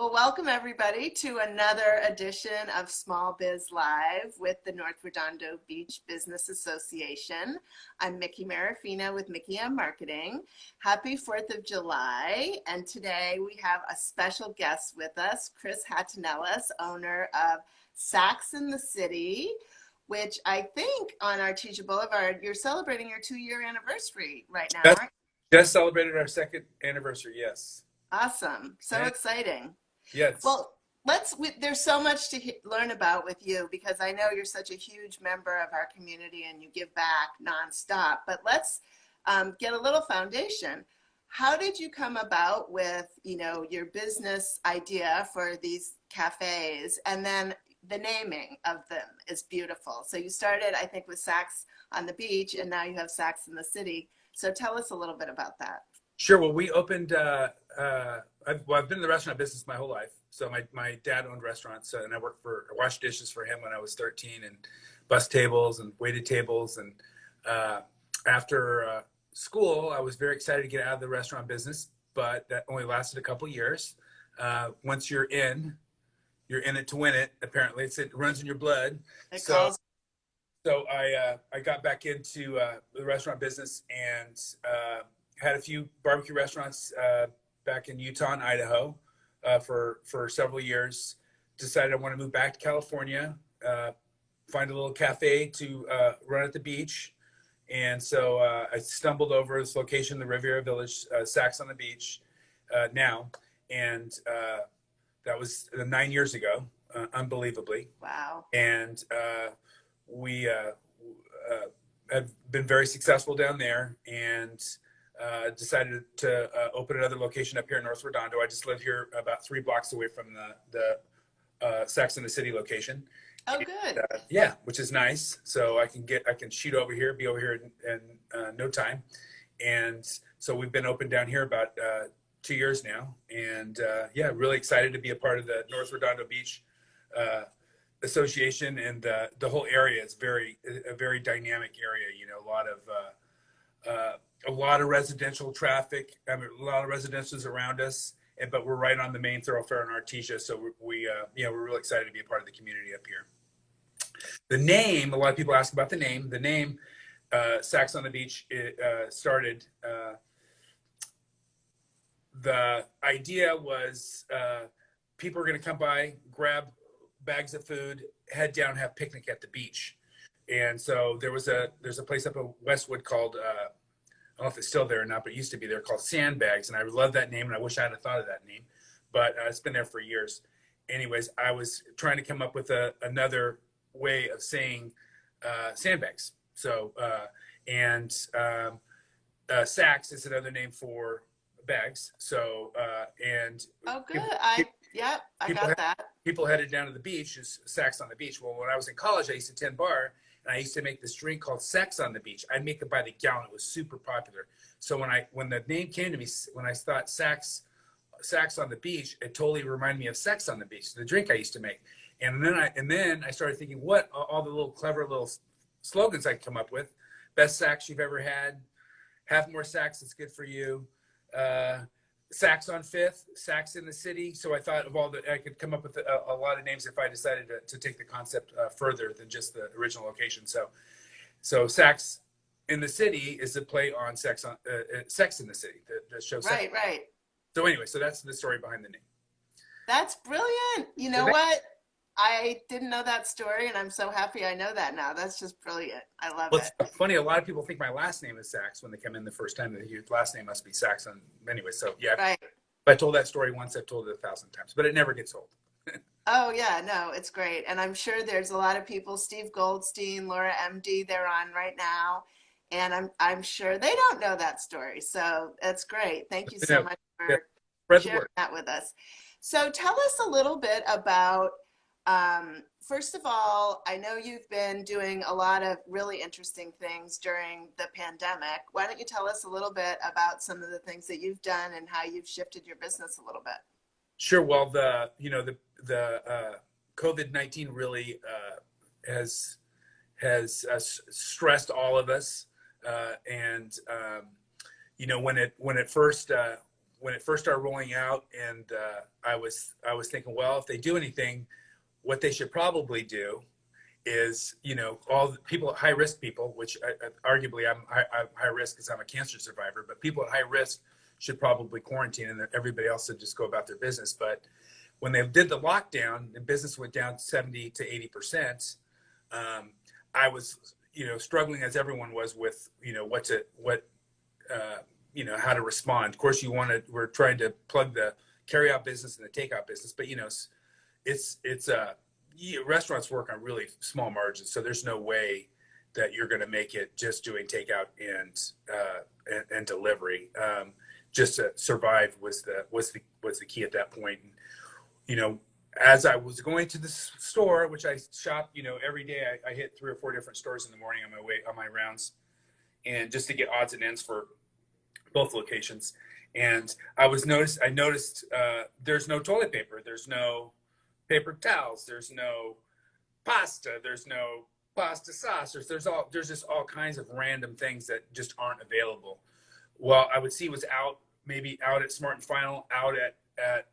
Well, welcome everybody to another edition of Small Biz Live with the North Redondo Beach Business Association. I'm Mickey Marraffino with Mickey on Marketing. Happy 4th of July. And today we have a special guest with us, Chris Hatanelas, owner of Saks in the City, which I think on Artesia Boulevard, you're celebrating your 2-year anniversary right now, aren't you? Just celebrated our second anniversary, yes. Awesome. So exciting. Yes. Well, there's so much to learn about with you because I know you're such a huge member of our community and you give back nonstop. But let's get a little foundation. How did you come about with, your business idea for these cafes? And then the naming of them is beautiful. So you started, I think, with Saks on the Beach, and now you have Saks in the City. So tell us a little bit about that. Sure. Well, we opened, I've been in the restaurant business my whole life. So my dad owned restaurants, and I washed dishes for him when I was 13 and bussed tables and waited tables. And after school, I was very excited to get out of the restaurant business, but that only lasted a couple years. Once you're in it to win it, apparently. It runs in your blood. So I got back into the restaurant business and had a few barbecue restaurants back in Utah and Idaho for several years. Decided I want to move back to California, find a little cafe to run at the beach. And so I stumbled over this location, the Riviera Village, Saks on the Beach now. And that was 9 years ago, unbelievably. Wow. And we have been very successful down there and decided to open another location up here in North Redondo. I just live here about 3 blocks away from the Saks in the City location. Oh, good. And, yeah, which is nice. So I can shoot over here, be over here in no time. And so we've been open down here about 2 years now. And yeah, really excited to be a part of the North Redondo Beach Association, and the whole area is a very dynamic area. A lot of residential traffic. I mean, a lot of residentials around us, but we're right on the main thoroughfare in Artesia. So we're really excited to be a part of the community up here. The name, a lot of people ask about the name. The name, Saks on the Beach, started. The idea was people are going to come by, grab bags of food, head down, have a picnic at the beach. And so there's a place up in Westwood called, I don't know if it's still there or not, but it used to be there, called Sandbags. And I love that name, and I wish I had thought of that name, but it's been there for years. Anyways, I was trying to come up with another way of saying sandbags. So, Saks is another name for bags. So, oh, good. I got that. People headed down to the beach, is Saks on the Beach. Well, when I was in college, I used to tend bar, and I used to make this drink called Sex on the Beach. I'd make it by the gallon. It was super popular. So when the name came to me, when I thought Saks on the Beach, it totally reminded me of Sex on the Beach, the drink I used to make. And then I started thinking, what all the little clever little slogans I could come up with. Best Saks you've ever had. Have more Saks, it's good for you. Saks on Fifth, Saks in the City. So I thought of I could come up with a lot of names if I decided to take the concept further than just the original location. So Saks in the City is a play on Sex in the City, the show. Right, right. So anyway, so that's the story behind the name. That's brilliant. You know what? I didn't know that story, and I'm so happy I know that now. That's just brilliant. I love it. It's funny. A lot of people think my last name is Saks when they come in the first time. Your last name must be Saks. Anyway, so yeah. Right. If I told that story once, I've told it 1,000 times, but it never gets old. Oh, yeah. No, it's great. And I'm sure there's a lot of people, Steve Goldstein, Laura MD, they're on right now. And I'm sure they don't know that story. So that's great. Thank you so much for sharing that with us. So tell us a little bit about, first of all, I know you've been doing a lot of really interesting things during the pandemic. Why don't you tell us a little bit about some of the things that you've done and how you've shifted your business a little bit? Sure. Well, the COVID-19 really has stressed all of us, and when it first when it first started rolling out, and I was thinking, well, if they do anything, what they should probably do is, all the people, high risk people, which arguably I'm high risk because I'm a cancer survivor, but people at high risk should probably quarantine, and everybody else should just go about their business. But when they did the lockdown, the business went down 70 to 80%. I was, struggling as everyone was with, how to respond. Of course, we're trying to plug the carry out business and the takeout business, but restaurants work on really small margins, so there's no way that you're going to make it just doing takeout and delivery. Just to survive was the key at that point. And, as I was going to the store, which I shop, every day, I hit 3 or 4 different stores in the morning on my rounds, and just to get odds and ends for both locations. And I noticed there's no toilet paper, there's no paper towels, there's no pasta, there's no pasta sauce, there's just all kinds of random things that just aren't available. Well, I would see was maybe out at Smart and Final, out at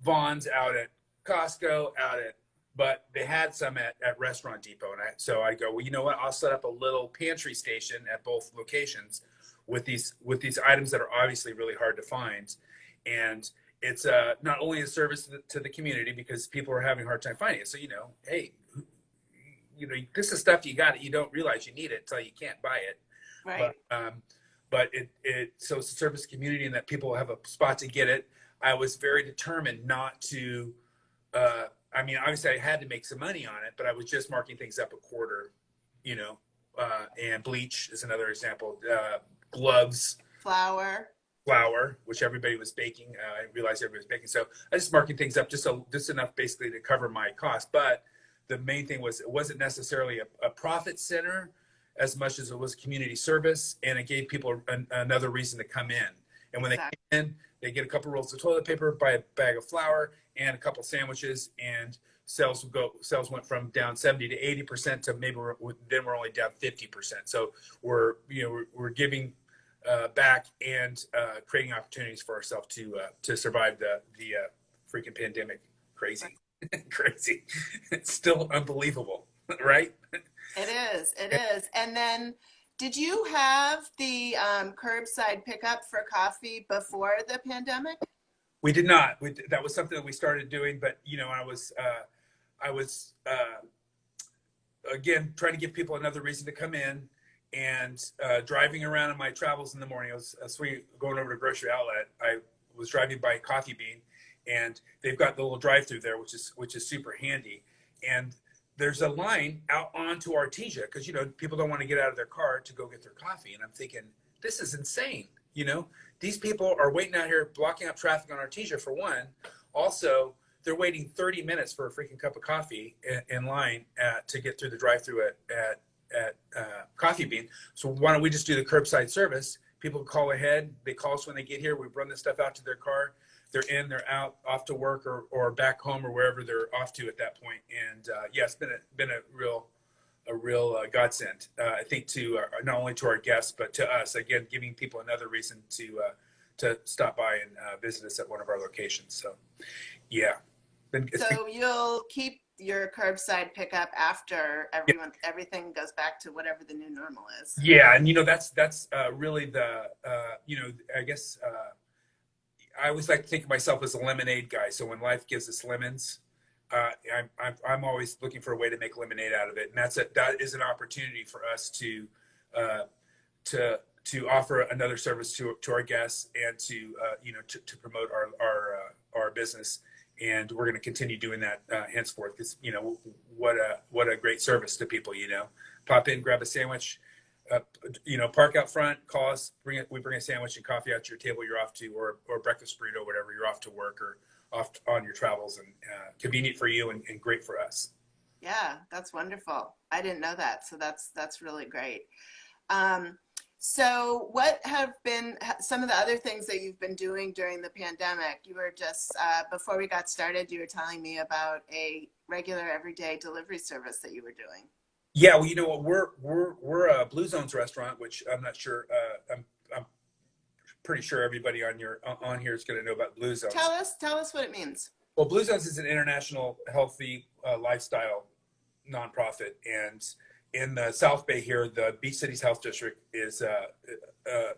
Vaughn's, out at Costco, but they had some at Restaurant Depot. And so I go, well, you know what? I'll set up a little pantry station at both locations with these items that are obviously really hard to find. And it's not only a service to the community because people are having a hard time finding it. So, hey, this is stuff you don't realize you need it until you can't buy it. Right. But so it's a service community and that people have a spot to get it. I was very determined not to, obviously I had to make some money on it, but I was just marking things up a quarter, and bleach is another example. Gloves, flour, which everybody was baking. I realized everybody was baking. So I was just marking things up just enough basically to cover my cost. But the main thing was it wasn't necessarily a profit center as much as it was community service. And it gave people another reason to come in. And when they came in, they get a couple rolls of toilet paper, buy a bag of flour and a couple sandwiches, and sales went from down 70 to 80% to maybe then we're only down 50%. So we're giving back and creating opportunities for ourselves to survive the freaking pandemic. Crazy. It's still unbelievable, right? It is. And then, did you have the curbside pickup for coffee before the pandemic? We did not. That was something that we started doing, but I was again trying to give people another reason to come in, and driving around in my travels in the morning. I was going over to grocery outlet. I was driving by Coffee Bean, and they've got the little drive-through there, which is super handy. And there's a line out onto Artesia because people don't want to get out of their car to go get their coffee. And I'm thinking, this is insane. These people are waiting out here blocking up traffic on Artesia for one. Also, they're waiting 30 minutes for a freaking cup of coffee in line to get through the drive-through at Coffee Bean. So why don't we just do the curbside service? People call ahead. They call us when they get here. We run this stuff out to their car. They're in, they're out, off to work or back home or wherever they're off to at that point. And it's been a real godsend. I think to not only to our guests but to us. Again, giving people another reason to stop by and visit us at one of our locations. So, yeah. So you'll keep your curbside pickup after everything goes back to whatever the new normal is. Yeah, and that's really the I guess. I always like to think of myself as a lemonade guy. So when life gives us lemons, I'm always looking for a way to make lemonade out of it, and that is an opportunity for us to offer another service to our guests and to promote our business. And we're going to continue doing that henceforth because what a great service to people. Pop in, grab a sandwich. Park out front, call us, we bring a sandwich and coffee out to your table you're off to, or breakfast burrito, whatever, you're off to work or off on your travels, and convenient for you and great for us. Yeah, that's wonderful. I didn't know that. So that's really great. So what have been some of the other things that you've been doing during the pandemic? You were just, before we got started, you were telling me about a regular everyday delivery service that you were doing. Yeah, well, we're a Blue Zones restaurant, which I'm not sure. I'm pretty sure everybody on here is going to know about Blue Zones. Tell us what it means. Well, Blue Zones is an international healthy lifestyle nonprofit, and in the South Bay here, the Beach Cities Health District is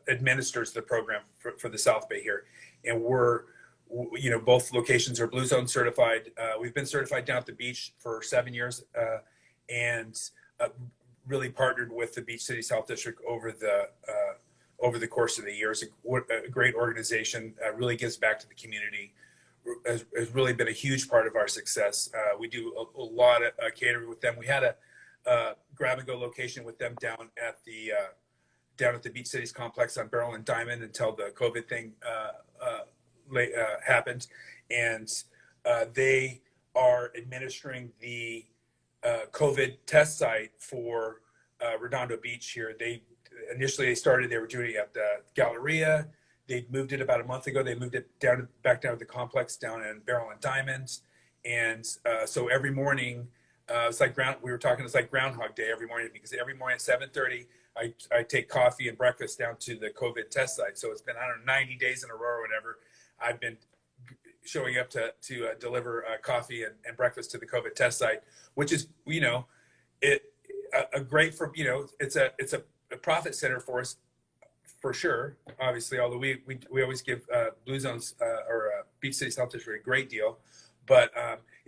administers the program for the South Bay here, and we're, you know, both locations are Blue Zone certified. We've been certified down at the beach for 7 years, and really partnered with the Beach Cities Health District over the course of the years. A great organization, really gives back to the community. Has really been a huge part of our success. We do a lot of catering with them. We had a grab and go location with them down at the Beach Cities complex on Beryl and Diamond until the COVID thing happened, and they are administering the COVID test site for Redondo Beach here. They were doing it at the Galleria. They moved it about a month ago. They moved it back down to the complex down in Beryl and Diamonds. And so every morning, it's like Groundhog Day every morning, because every morning at 7:30, I take coffee and breakfast down to the COVID test site. So it's been, I don't know, 90 days in a row or whatever. I've been showing up to deliver coffee and breakfast to the COVID test site, which is, you know, a great for, you know, it's a profit center for us, for sure, obviously, although we always give Blue Zones or Beach Cities Health District a great deal, but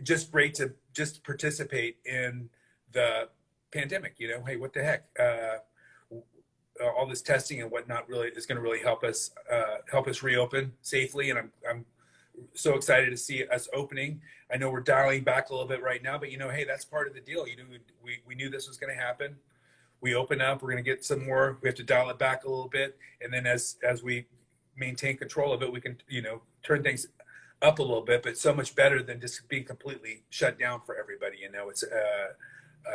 just great to just participate in the pandemic. You know, hey, what the heck? All this testing and whatnot really is going to really help us reopen safely, and I'm so excited to see us opening. I know we're dialing back a little bit right now, but you know, hey, that's part of the deal. You know, we knew this was going to happen. We open up, we're going to get some more. We have to dial it back a little bit, and then as we maintain control of it, we can, you know, turn things up a little bit. But so much better than just being completely shut down for everybody. You know, it's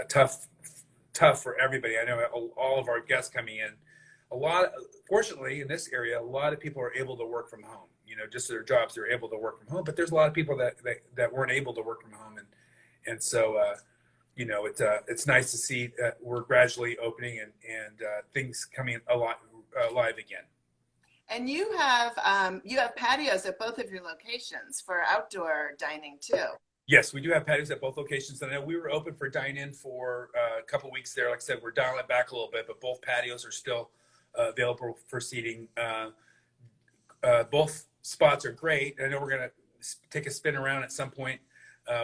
tough for everybody. I know all of our guests coming in. Fortunately, in this area, a lot of people are able to work from home. You know, just their jobs, they're able to work from home. But there's a lot of people that weren't able to work from home, and so. You know, it's nice to see that we're gradually opening and things coming alive again. And you have patios at both of your locations for outdoor dining too. Yes, we do have patios at both locations. And I know we were open for dine-in for a couple weeks there. Like I said, we're dialing it back a little bit, but both patios are still available for seating. Both spots are great. I know we're going to take a spin around at some point.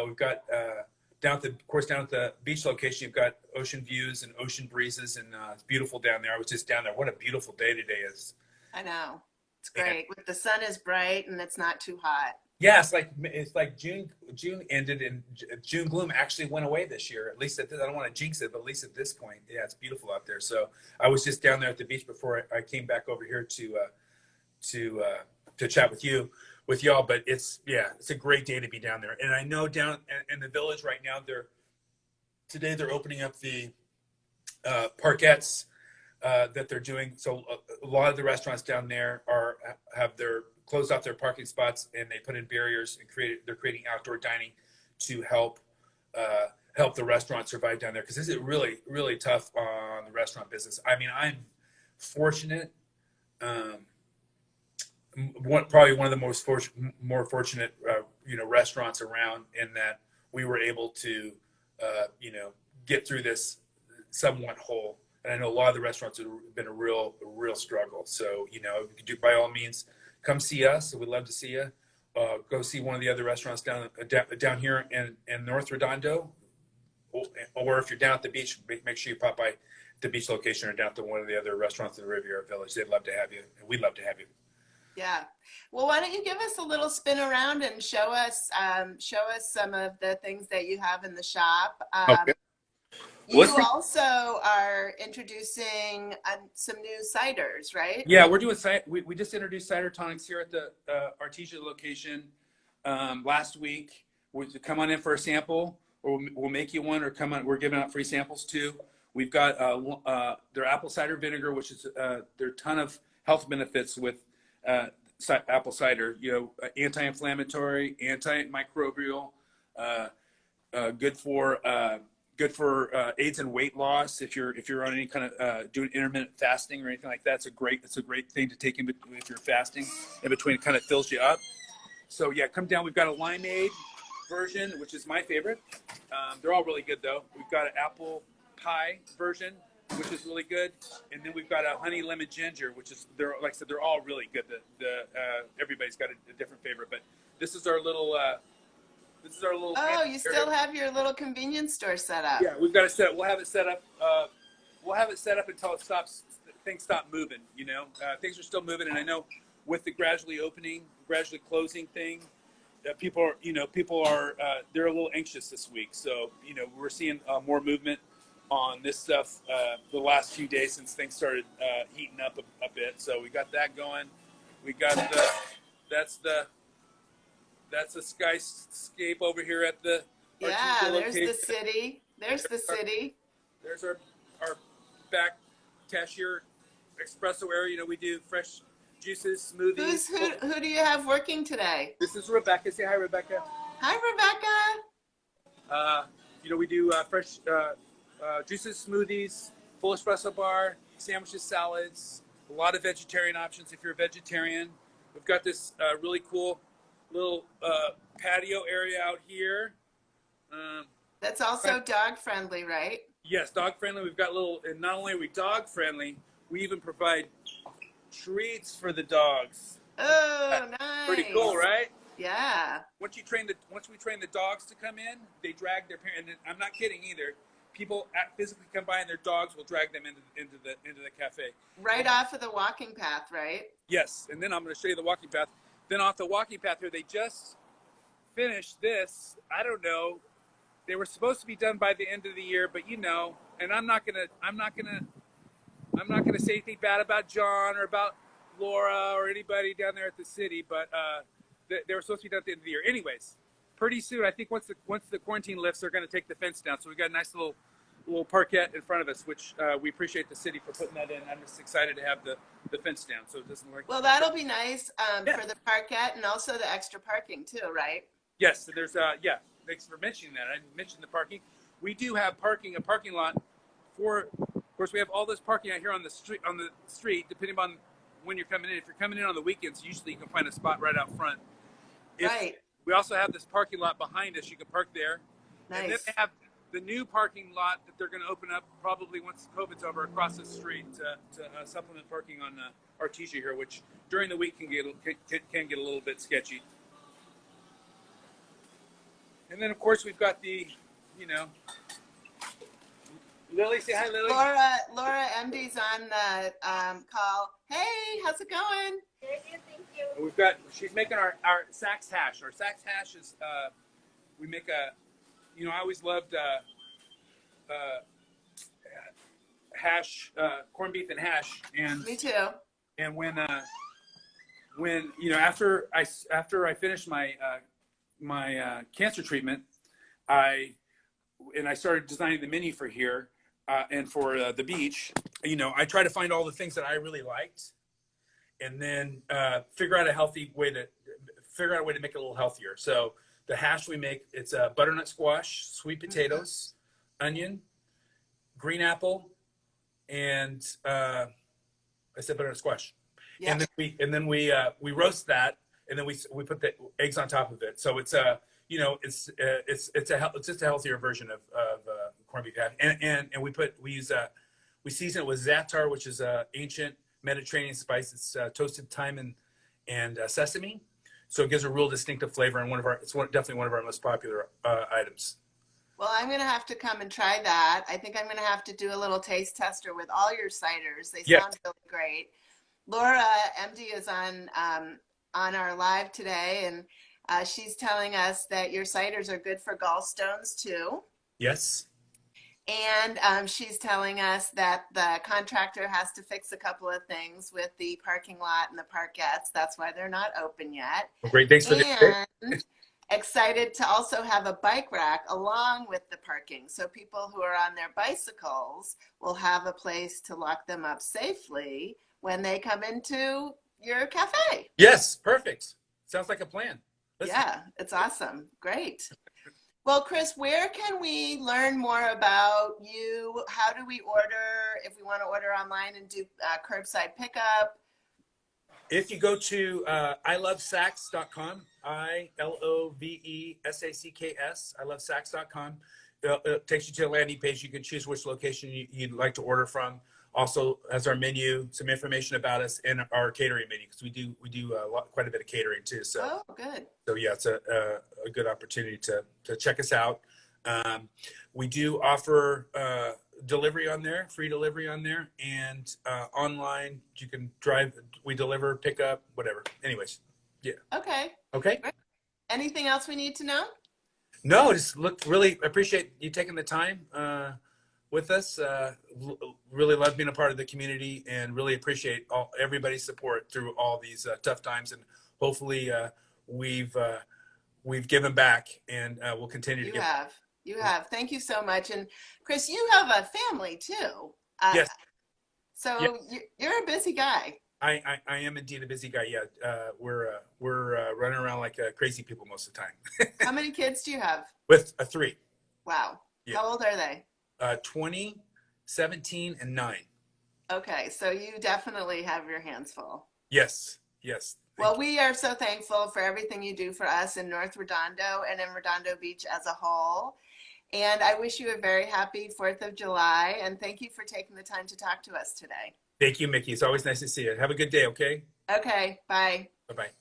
We've got down at the beach location, you've got ocean views and ocean breezes, and it's beautiful down there. I was just down there. What a beautiful day today is. I know. It's great. The sun is bright and it's not too hot. Yeah, it's like June ended, and June gloom actually went away this year. At least I don't want to jinx it, but at least at this point, yeah, it's beautiful out there. So I was just down there at the beach before I came back over here to chat with y'all, but it's a great day to be down there. And I know down in the village right now, they're opening up the parkettes that they're doing. So a lot of the restaurants down there have closed off their parking spots, and they put in barriers and they're creating outdoor dining to help the restaurant survive down there, because this is really, really tough on the restaurant business. I mean, I'm fortunate. Probably one of the more fortunate restaurants around, in that we were able to get through this somewhat whole. And I know a lot of the restaurants have been a real struggle. So, you know, if you could, by all means, come see us. We'd love to see you. Go see one of the other restaurants down here in North Redondo, or if you're down at the beach, make sure you pop by the beach location or down to one of the other restaurants in the Riviera Village. They'd love to have you, and we'd love to have you. Yeah. Well, why don't you give us a little spin around and show us some of the things that you have in the shop. Okay. You also are introducing some new ciders, right? Yeah, we're doing we just introduced cider tonics here at the Artesia location last week. Come on in for a sample, or we'll make you one, or come on. We're giving out free samples too. We've got their apple cider vinegar, which is there are a ton of health benefits with apple cider. You know, anti-inflammatory, antimicrobial, good for Good for aids in weight loss. If you're on any kind of doing intermittent fasting or anything like that, it's a great thing to take in between if you're fasting in between. It kind of fills you up. So yeah, come down. We've got a limeade version, which is my favorite. They're all really good though. We've got an apple pie version, which is really good, and then we've got a honey lemon ginger, which is like I said, they're all really good. Everybody's got a different favorite, but this is our little. Oh, you still have your little convenience store set up. Yeah, we've got it set up. We'll have it set up. We'll have it set up until it stops. Things stop moving. You know, things are still moving, and I know with the gradually opening, gradually closing thing, people are they're a little anxious this week. So we're seeing more movement on this stuff the last few days since things started heating up a bit. So we got that going. We got that's the skyscape over here at the there's the city. There's the city. There's our back cashier espresso area. We do fresh juices, smoothies. Who do you have working today? This is Rebecca. Say hi, Rebecca. Hi, Rebecca. We do fresh juices, smoothies, full espresso bar, sandwiches, salads, a lot of vegetarian options if you're a vegetarian. We've got this really cool little patio area out here. That's also dog friendly, right? Yes, dog friendly. We've got and not only are we dog friendly, we even provide treats for the dogs. Oh, nice. Pretty cool, right? Yeah. Once we train the dogs to come in, they drag their parents. And I'm not kidding either. People physically come by and their dogs will drag them into the cafe. Right off of the walking path, right? Yes, and then I'm going to show you the walking path. Then off the walking path here, they just finished this. I don't know. They were supposed to be done by the end of the year, but and I'm not gonna say anything bad about John or about Laura or anybody down there at the city, but they were supposed to be done at the end of the year. Anyways, pretty soon, I think once the quarantine lifts, they're going to take the fence down. So we got a nice little parquet in front of us, which we appreciate the city for putting that in. I'm just excited to have the fence down, so it doesn't work. Well, that'll be nice for the parquet and also the extra parking too, right? Yes, and there's thanks for mentioning that. I mentioned the parking. We do have a parking lot for. Of course, we have all this parking out here on the street, depending on when you're coming in. If you're coming in on the weekends, usually you can find a spot right out front. Right. We also have this parking lot behind us. You can park there. Nice. And then they have the new parking lot that they're going to open up probably once COVID's over across the street to supplement parking on Artesia here, which during the week can get a little bit sketchy. And then, of course, we've got the, Lily, say hi, Lily. Laura MD's on the call. Hey, how's it going? Good, thank you. And she's making our Sachs hash. Our Sachs hash is, we make I always loved hash, corned beef and hash. And me too. And when after I finished my cancer treatment, I started designing the menu for here and for the beach. I try to find all the things that I really liked, and then figure out a way to make it a little healthier. So the hash we make, it's butternut squash, sweet potatoes, onion, green apple, and I said butternut squash. Yeah. And then we roast that, and then we put the eggs on top of it. So it's it's just a healthier version of corned beef hash. And we season it with za'atar, which is a ancient Mediterranean spice. It's toasted thyme and sesame. So it gives a real distinctive flavor, and definitely one of our most popular items. Well, I'm going to have to come and try that. I think I'm going to have to do a little taste tester with all your ciders. They sound really great. Laura MD is on our live today, and she's telling us that your ciders are good for gallstones too. Yes. And she's telling us that the contractor has to fix a couple of things with the parking lot and the parkettes. That's why they're not open yet. Well, great. Thanks for and excited to also have a bike rack along with the parking. So people who are on their bicycles will have a place to lock them up safely when they come into your cafe. Yes. Perfect. Sounds like a plan. Yeah, it's awesome. Great. Well, Chris, where can we learn more about you? How do we order if we want to order online and do curbside pickup? If you go to ilovesacks.com, ILOVESACKS, ilovesacks.com, it takes you to a landing page. You can choose which location you'd like to order from. Also, as our menu, some information about us and our catering menu, because we do quite a bit of catering too. So, Oh, good. so yeah, it's a good opportunity to check us out. We do offer delivery on there, free delivery on there, and online you can drive. We deliver, pick up, whatever. Anyways, yeah. Okay. Okay. Great. Anything else we need to know? No, just really appreciate you taking the time with us. Really love being a part of the community, and really appreciate everybody's support through all these tough times. And hopefully, we've given back, and we'll continue to give. You have. Thank you so much. And Chris, you have a family too. Yes. So Yeah. you're a busy guy. I am indeed a busy guy. Yeah, we're running around like crazy people most of the time. How many kids do you have? With a 3. Wow. Yeah. How old are they? 20, 17, and 9. Okay, so you definitely have your hands full. Yes. Well, we are so thankful for everything you do for us in North Redondo and in Redondo Beach as a whole. And I wish you a very happy 4th of July. And thank you for taking the time to talk to us today. Thank you, Mickey. It's always nice to see you. Have a good day, okay? Okay, bye. Bye-bye.